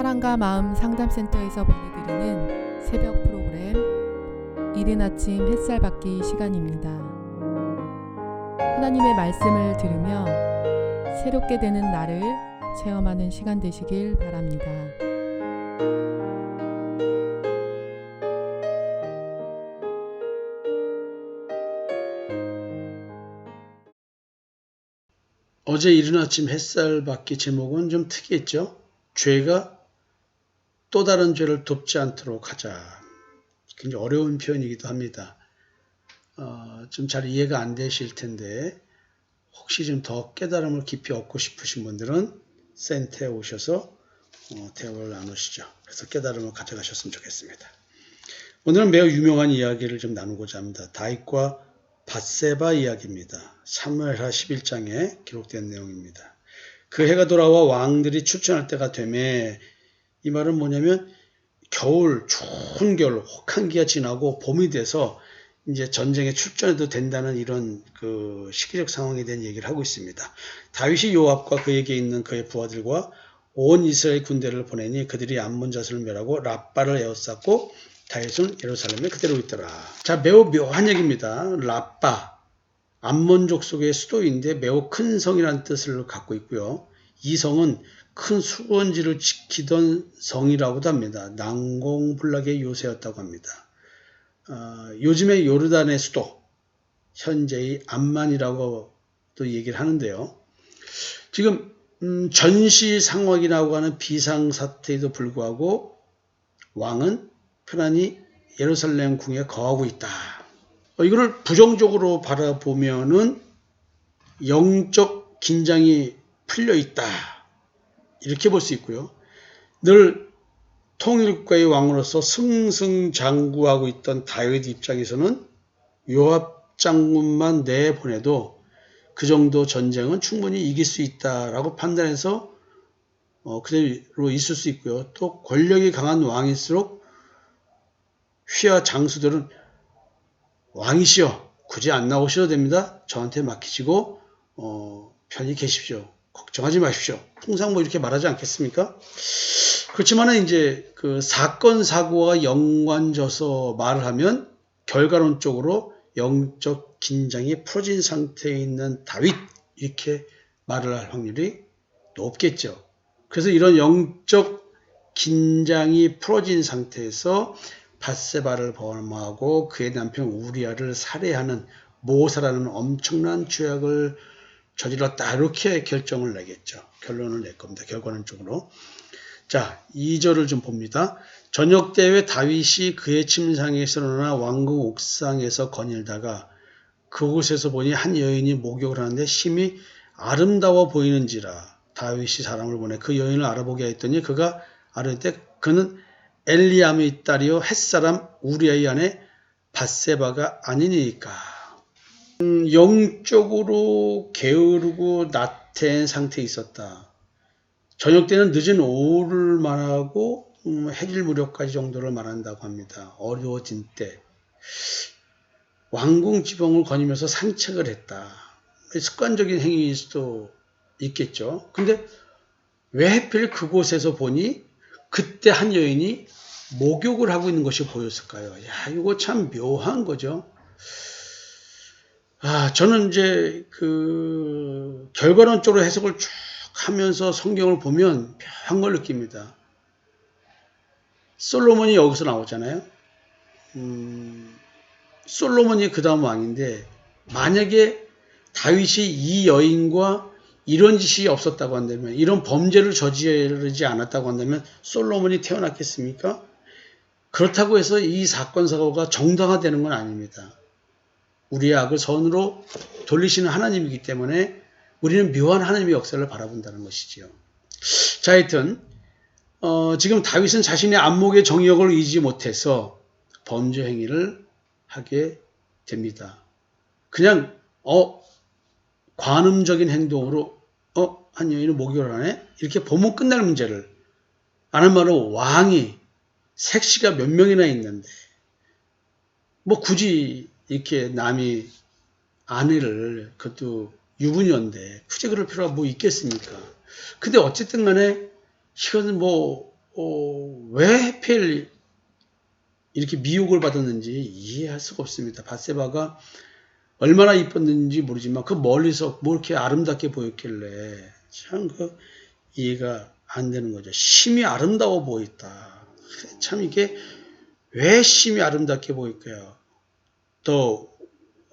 사랑과 마음 상담센터에서 보내드리는 새벽 프로그램 이른 아침 햇살 받기 시간입니다. 하나님의 말씀을 들으며 새롭게 되는 나를 체험하는 시간 되시길 바랍니다. 어제 이른 아침 햇살 받기 제목은 좀 특이했죠. 죄가 또 다른 죄를 돕지 않도록 하자. 굉장히 어려운 표현이기도 합니다. 좀 잘 이해가 안 되실 텐데 혹시 좀 더 깨달음을 깊이 얻고 싶으신 분들은 센터에 오셔서 대화를 나누시죠. 그래서 깨달음을 가져가셨으면 좋겠습니다. 오늘은 매우 유명한 이야기를 좀 나누고자 합니다. 다윗과 밧세바 이야기입니다. 사무엘하 11장에 기록된 내용입니다. 그 해가 돌아와 왕들이 출전할 때가 되매, 이 말은 뭐냐면 겨울, 추운 겨울, 혹한기가 지나고 봄이 돼서 이제 전쟁에 출전해도 된다는 이런 그 시기적 상황에 대한 얘기를 하고 있습니다. 다윗이 요압과 그에게 있는 그의 부하들과 온 이스라엘 군대를 보내니 그들이 암몬 자손을 멸하고 랍바를 에워쌌고 다윗은 예루살렘에 그대로 있더라. 자, 매우 묘한 얘기입니다. 랍바, 암몬 족속의 수도인데 매우 큰 성이라는 뜻을 갖고 있고요. 이 성은 큰 수건지를 지키던 성이라고도 합니다. 난공불락의 요새였다고 합니다. 요즘의 요르단의 수도, 현재의 암만이라고 또 얘기를 하는데요. 지금 전시 상황이라고 하는 비상사태에도 불구하고 왕은 편안히 예루살렘 궁에 거하고 있다. 이거를 부정적으로 바라보면은 영적 긴장이 풀려 있다. 이렇게 볼 수 있고요. 늘 통일국가의 왕으로서 승승장구하고 있던 다윗 입장에서는 요압 장군만 내보내도 그 정도 전쟁은 충분히 이길 수 있다라고 판단해서 그대로 있을 수 있고요. 또 권력이 강한 왕일수록 휘하 장수들은 왕이시여 굳이 안 나오셔도 됩니다. 저한테 맡기시고 편히 계십시오. 걱정하지 마십시오. 항상 뭐 이렇게 말하지 않겠습니까? 그렇지만은 이제 그 사건 사고와 연관져서 말을 하면 결과론적으로 영적 긴장이 풀어진 상태에 있는 다윗 이렇게 말을 할 확률이 높겠죠. 그래서 이런 영적 긴장이 풀어진 상태에서 밧세바를 범하고 그의 남편 우리아를 살해하는 모사라는 엄청난 죄악을 저질렀다. 이렇게 결정을 내겠죠. 결론을 낼 겁니다. 결과론적으로. 자, 2절을 좀 봅니다. 저녁 때에 다윗이 그의 침상에서 일어나 왕궁 옥상에서 거닐다가 그곳에서 보니 한 여인이 목욕을 하는데 심히 아름다워 보이는지라. 다윗이 사람을 보내 그 여인을 알아보게 했더니 그가 알을 때 그는 엘리암의 딸이요 햇사람 우리아의 아내 밧세바가 아니니까. 영적으로 게으르고 나태한 상태에 있었다. 저녁 때는 늦은 오후를 말하고 해질 무렵까지 정도를 말한다고 합니다. 어려워진 때. 왕궁 지붕을 거니면서 산책을 했다. 습관적인 행위일 수도 있겠죠. 근데 왜 하필 그곳에서 보니 그때 한 여인이 목욕을 하고 있는 것이 보였을까요? 야, 이거 참 묘한 거죠. 저는 이제 그 결과론적으로 해석을 쭉 하면서 성경을 보면 묘한 걸 느낍니다. 솔로몬이 여기서 나오잖아요. 솔로몬이 그 다음 왕인데 만약에 다윗이 이 여인과 이런 짓이 없었다고 한다면, 이런 범죄를 저지르지 않았다고 한다면 솔로몬이 태어났겠습니까? 그렇다고 해서 이 사건 사고가 정당화되는 건 아닙니다. 우리의 악을 선으로 돌리시는 하나님이기 때문에 우리는 묘한 하나님의 역사를 바라본다는 것이지요. 자, 하여튼 지금 다윗은 자신의 안목의 정력을 이기지 못해서 범죄 행위를 하게 됩니다. 그냥 관음적인 행동으로 한 여인은 목욕을 하네? 이렇게 보면 끝날 문제를, 아는 말은 왕이 색시가 몇 명이나 있는데 뭐 굳이 이렇게 남이 아내를, 그것도 유부녀인데 굳이 그럴 필요가 뭐 있겠습니까? 근데 어쨌든 간에 이거는 뭐 왜 하필 이렇게 미혹을 받았는지 이해할 수가 없습니다. 밧세바가 얼마나 이뻤는지 모르지만 그 멀리서 뭐 이렇게 아름답게 보였길래 참 이해가 안 되는 거죠. 심히 아름다워 보였다. 참 이게 왜 심히 아름답게 보일까요? The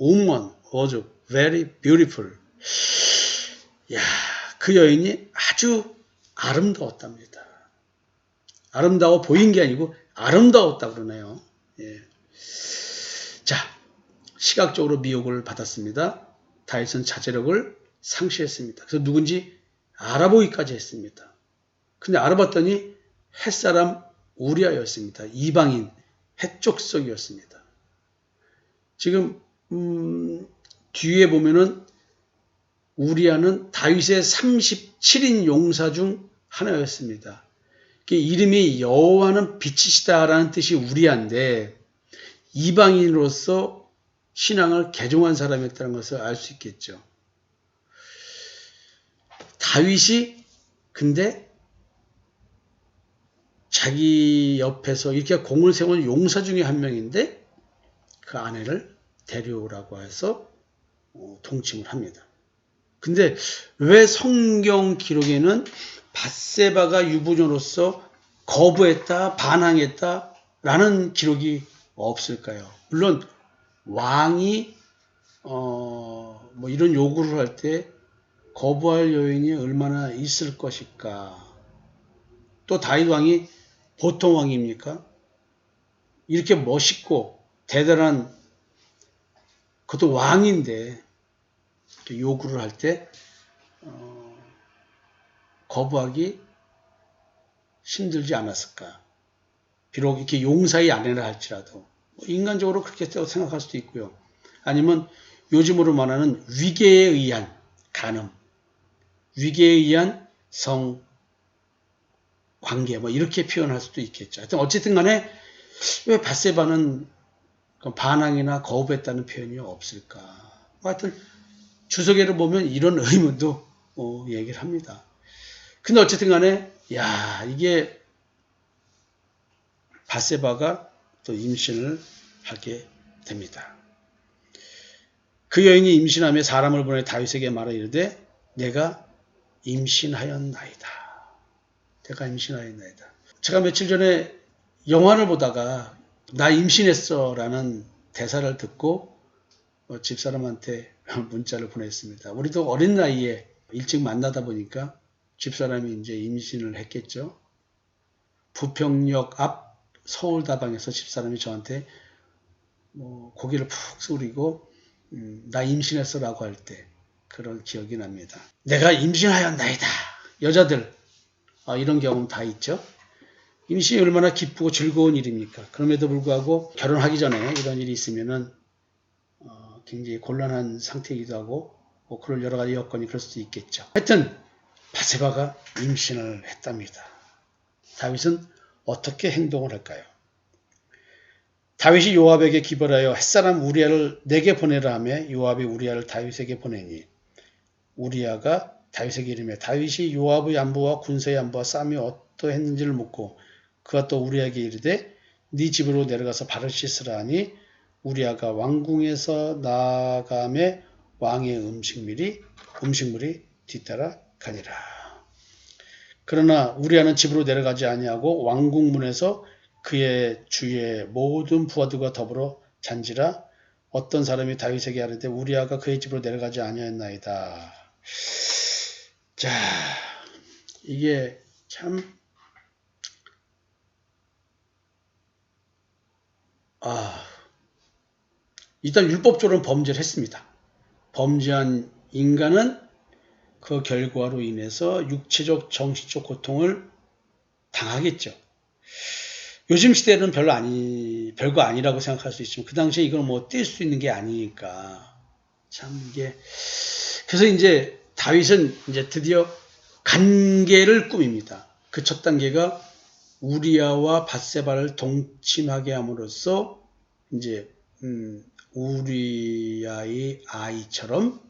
woman was very beautiful. 야, 그 여인이 아주 아름다웠답니다. 아름다워 보인 게 아니고 아름다웠다 그러네요. 예. 자, 시각적으로 미혹을 받았습니다. 다윗은 자제력을 상실했습니다. 그래서 누군지 알아보기까지 했습니다. 근데 알아봤더니 햇사람 우리아였습니다. 이방인 햇족속이었습니다. 지금 뒤에 보면은 우리아는 다윗의 37인 용사 중 하나였습니다. 이름이 여호와는 빛이시다라는 뜻이 우리아인데 이방인으로서 신앙을 개종한 사람이었다는 것을 알 수 있겠죠. 다윗이 근데 자기 옆에서 이렇게 공을 세운 용사 중에 한 명인데 그 아내를 데려오라고 해서 동침을 합니다. 근데 왜 성경 기록에는 밧세바가 유부녀로서 거부했다, 반항했다 라는 기록이 없을까요? 물론 왕이 뭐 이런 요구를 할 때 거부할 여인이 얼마나 있을 것일까? 또 다윗 왕이 보통 왕입니까? 이렇게 멋있고 대단한 그것도 왕인데 요구를 할 때 거부하기 힘들지 않았을까? 비록 이렇게 용사의 아내라 할지라도 인간적으로 그렇게 생각할 수도 있고요. 아니면 요즘으로 말하는 위계에 의한 간음, 위계에 의한 성 관계 뭐 이렇게 표현할 수도 있겠죠. 하여튼 어쨌든 간에 왜 밧세바는 반항이나 거부했다는 표현이 없을까? 하여튼 주석에를 보면 이런 의문도 얘기를 합니다. 근데 어쨌든 간에 이게 밧세바가 또 임신을 하게 됩니다. 그 여인이 임신하며 사람을 보내 다윗에게 말하 이르되 내가 임신하였나이다. 내가 임신하였나이다. 제가 며칠 전에 영화를 보다가 나 임신했어 라는 대사를 듣고 집사람한테 문자를 보냈습니다. 우리도 어린 나이에 일찍 만나다 보니까 집사람이 이제 임신을 했겠죠. 부평역 앞 서울다방에서 집사람이 저한테 고개를 푹 숙이고 나 임신했어 라고 할 때 그런 기억이 납니다. 내가 임신하였나이다. 여자들 이런 경험 다 있죠. 임신이 얼마나 기쁘고 즐거운 일입니까? 그럼에도 불구하고 결혼하기 전에 이런 일이 있으면은 굉장히 곤란한 상태이기도 하고 그럴 여러 가지 여건이 그럴 수도 있겠죠. 하여튼 밧세바가 임신을 했답니다. 다윗은 어떻게 행동을 할까요? 다윗이 요압에게 기별하여 햇사람 우리아를 내게 보내라 하며 요압이 우리아를 다윗에게 보내니 우리아가 다윗에게 이르며 다윗이 요압의 안부와 군사의 안부와 싸움이 어떠했는지를 묻고 그가 또 우리아에게 이르되 네 집으로 내려가서 발을 씻으라 하니 우리아가 왕궁에서 나아가매 왕의 음식물이 뒤따라 가니라. 그러나 우리아는 집으로 내려가지 아니하고 왕궁문에서 그의 주의 모든 부하들과 더불어 잔지라. 어떤 사람이 다윗에게 하는데 우리아가 그의 집으로 내려가지 아니하였나이다. 자, 이게 참 일단 율법적으로는 범죄를 했습니다. 범죄한 인간은 그 결과로 인해서 육체적, 정신적 고통을 당하겠죠. 요즘 시대는 별거 아니라고 생각할 수 있지만 그 당시에 이걸 뗄 수 있는 게 아니니까 참 이게 그래서 이제 다윗은 이제 드디어 간계를 꾸밉니다. 그 첫 단계가 우리아와 밧세바를 동침하게 함으로써 이제 우리아의 아이처럼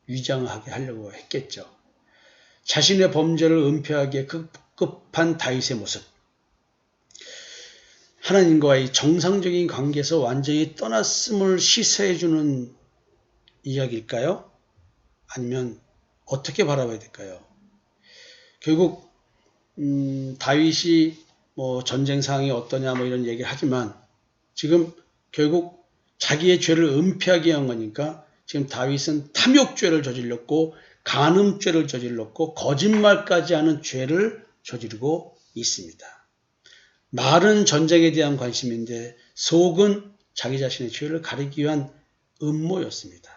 위장하게 하려고 했겠죠. 자신의 범죄를 은폐하기에 급급한 다윗의 모습. 하나님과의 정상적인 관계에서 완전히 떠났음을 시사해주는 이야기일까요? 아니면 어떻게 바라봐야 될까요? 결국 다윗이 뭐 전쟁 상황이 어떠냐 뭐 이런 얘기를 하지만 지금 결국 자기의 죄를 은폐하게 한 거니까 지금 다윗은 탐욕죄를 저질렀고 간음죄를 저질렀고 거짓말까지 하는 죄를 저지르고 있습니다. 말은 전쟁에 대한 관심인데 속은 자기 자신의 죄를 가리기 위한 음모였습니다.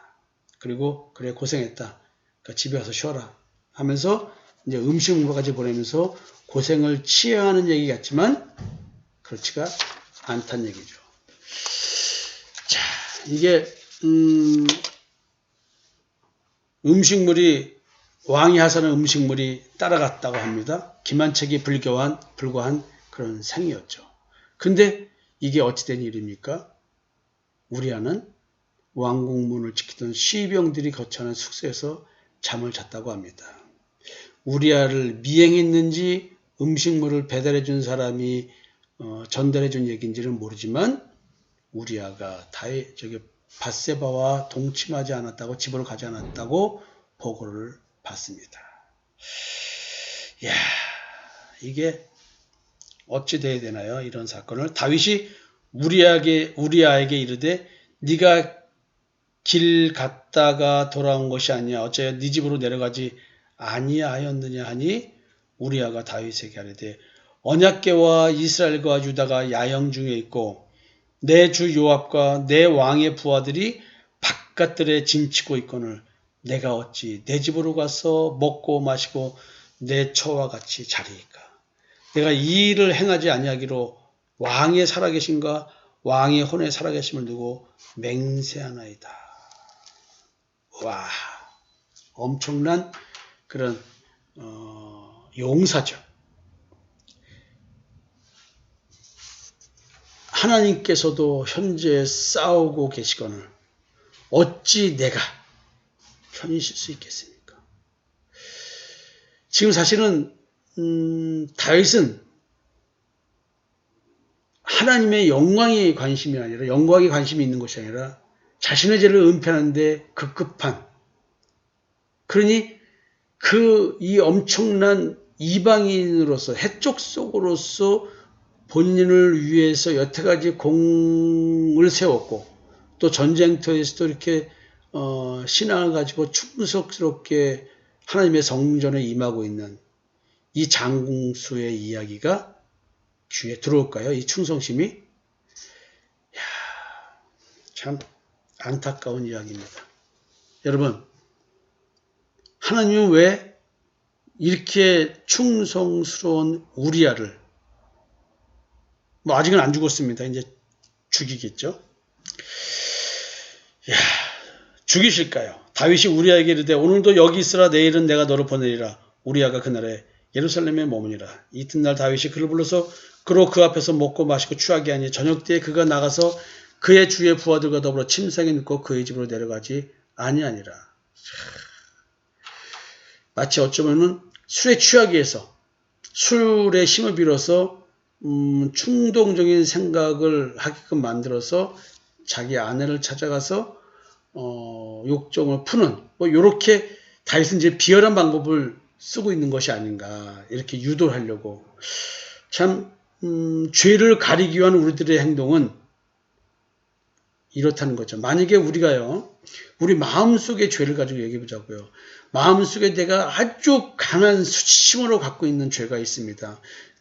그리고 그래 고생했다. 그러니까 집에 와서 쉬어라 하면서 이제 음식 먹으러까지 보내면서 고생을 치하하는 얘기 같지만 그렇지가 않다는 얘기죠. 자, 이게 음식물이 왕이 하사는 음식물이 따라갔다고 합니다. 기만책이 불과한 그런 생이었죠. 근데 이게 어찌된 일입니까? 우리아는 왕궁문을 지키던 시병들이 거처하는 숙소에서 잠을 잤다고 합니다. 우리아를 미행했는지 음식물을 배달해 준 사람이 전달해 준 얘기인지는 모르지만 우리아가 밧세바와 동침하지 않았다고 집으로 가지 않았다고 보고를 받습니다. 이야, 이게 어찌 돼야 되나요? 이런 사건을 다윗이 우리아에게 이르되 네가 길 갔다가 돌아온 것이 아니야 어째 네 집으로 내려가지 아니하였느냐 하니 우리아가 다윗에게 하되 언약궤와 이스라엘과 유다가 야영 중에 있고 내 주 요압과 내 왕의 부하들이 바깥들에 짐치고 있거늘 내가 어찌 내 집으로 가서 먹고 마시고 내 처와 같이 자리이까. 내가 이 일을 행하지 아니하기로 왕의 살아계심과 왕의 혼에 살아계심을 두고 맹세하나이다. 와, 엄청난 그런 용사죠. 하나님께서도 현재 싸우고 계시거늘 어찌 내가 편히 쉴 수 있겠습니까? 지금 사실은 다윗은 하나님의 영광에 관심이 아니라 영광에 관심이 있는 것이 아니라 자신의 죄를 은폐하는데 급급한 그러니 이 엄청난 이방인으로서 해쪽 속으로서 본인을 위해서 여태까지 공을 세웠고 또 전쟁터에서도 이렇게 신앙을 가지고 충성스럽게 하나님의 성전에 임하고 있는 이 장수의 이야기가 귀에 들어올까요? 이 충성심이? 이야, 참 안타까운 이야기입니다. 여러분, 하나님은 왜 이렇게 충성스러운 우리아를 아직은 안 죽었습니다. 이제 죽이겠죠. 이야, 죽이실까요? 다윗이 우리아에게 이르되 오늘도 여기 있으라 내일은 내가 너를 보내리라. 우리아가 그날에 예루살렘에 머무니라. 이튿날 다윗이 그를 불러서 그로 그 앞에서 먹고 마시고 취하게 하니 저녁 때에 그가 나가서 그의 주의 부하들과 더불어 침상에 눕고 그의 집으로 내려가지 아니하니라. 마치 어쩌면은 술에 취하기 위해서 술에 힘을 빌어서 충동적인 생각을 하게끔 만들어서 자기 아내를 찾아가서 욕정을 푸는 이렇게 다윗은 이제 비열한 방법을 쓰고 있는 것이 아닌가 이렇게 유도를 하려고 참 죄를 가리기 위한 우리들의 행동은 이렇다는 거죠. 만약에 우리가요 우리 마음속에 죄를 가지고 얘기해 보자고요. 마음속에 내가 아주 강한 수치심으로 갖고 있는 죄가 있습니다.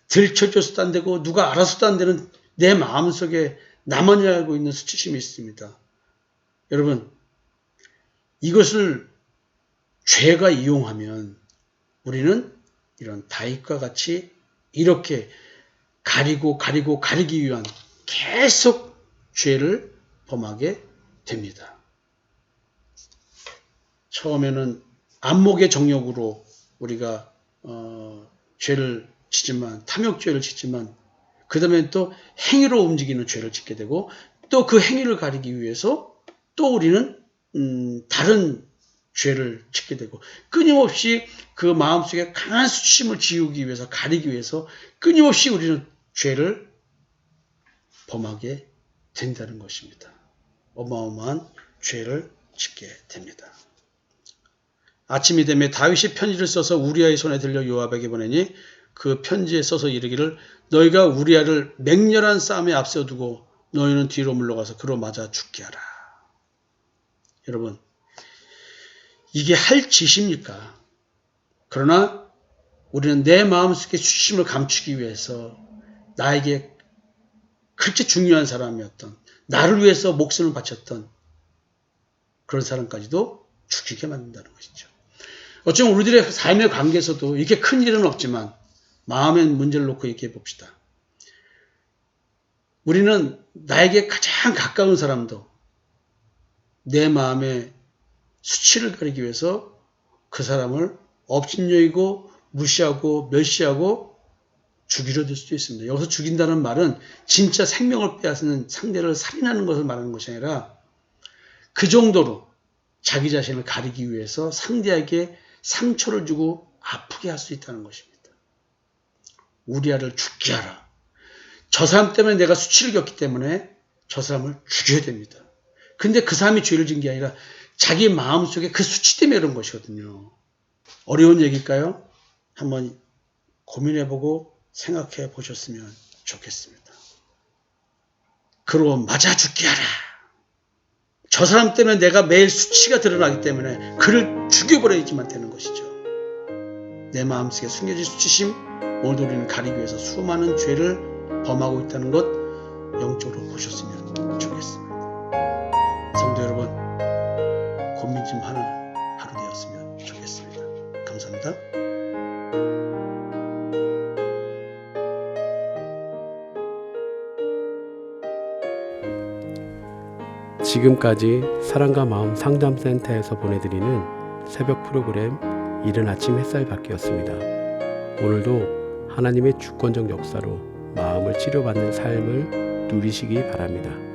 들춰줘서도 안 되고 누가 알아서도 안 되는 내 마음속에 나만이 알고 있는 수치심이 있습니다. 여러분 이것을 죄가 이용하면 우리는 이런 다윗과 같이 이렇게 가리기 위한 계속 죄를 범하게 됩니다. 처음에는 안목의 정욕으로 우리가 죄를 짓지만 탐욕죄를 짓지만 그 다음에 또 행위로 움직이는 죄를 짓게 되고 또 그 행위를 가리기 위해서 또 우리는 다른 죄를 짓게 되고 끊임없이 그 마음속에 강한 수치심을 지우기 위해서 가리기 위해서 끊임없이 우리는 죄를 범하게 된다는 것입니다. 어마어마한 죄를 짓게 됩니다. 아침이 되매 다윗이 편지를 써서 우리아의 손에 들려 요압에게 보내니 그 편지에 써서 이르기를 너희가 우리아를 맹렬한 싸움에 앞세워두고 너희는 뒤로 물러가서 그로 맞아 죽게 하라. 여러분, 이게 할 짓입니까? 그러나 우리는 내 마음속에 수치심을 감추기 위해서 나에게 그렇게 중요한 사람이었던, 나를 위해서 목숨을 바쳤던 그런 사람까지도 죽이게 만든다는 것이죠. 어쩌면 우리들의 삶의 관계에서도 이렇게 큰 일은 없지만 마음의 문제를 놓고 얘기해 봅시다. 우리는 나에게 가장 가까운 사람도 내 마음의 수치를 가리기 위해서 그 사람을 업신여기고 무시하고 멸시하고 죽이려 들 수도 있습니다. 여기서 죽인다는 말은 진짜 생명을 빼앗는 상대를 살인하는 것을 말하는 것이 아니라 그 정도로 자기 자신을 가리기 위해서 상대에게 상처를 주고 아프게 할 수 있다는 것입니다. 우리아를 죽게 하라. 저 사람 때문에 내가 수치를 겪기 때문에 저 사람을 죽여야 됩니다. 근데 그 사람이 죄를 지은 게 아니라 자기 마음속에 그 수치 때문에 그런 것이거든요. 어려운 얘기일까요? 한번 고민해보고 생각해 보셨으면 좋겠습니다. 그로 맞아 죽게 하라. 저 사람 때문에 내가 매일 수치가 드러나기 때문에 그를 죽여버려야지만 되는 것이죠. 내 마음속에 숨겨진 수치심, 오늘도 우리는 가리기 위해서 수많은 죄를 범하고 있다는 것 영적으로 보셨으면 좋겠습니다. 성도 여러분, 고민 좀 하는 하루 되었으면 좋겠습니다. 감사합니다. 지금까지 사랑과 마음 상담센터에서 보내드리는 새벽 프로그램 이른 아침 햇살 받기였습니다. 오늘도 하나님의 주권적 역사로 마음을 치료받는 삶을 누리시기 바랍니다.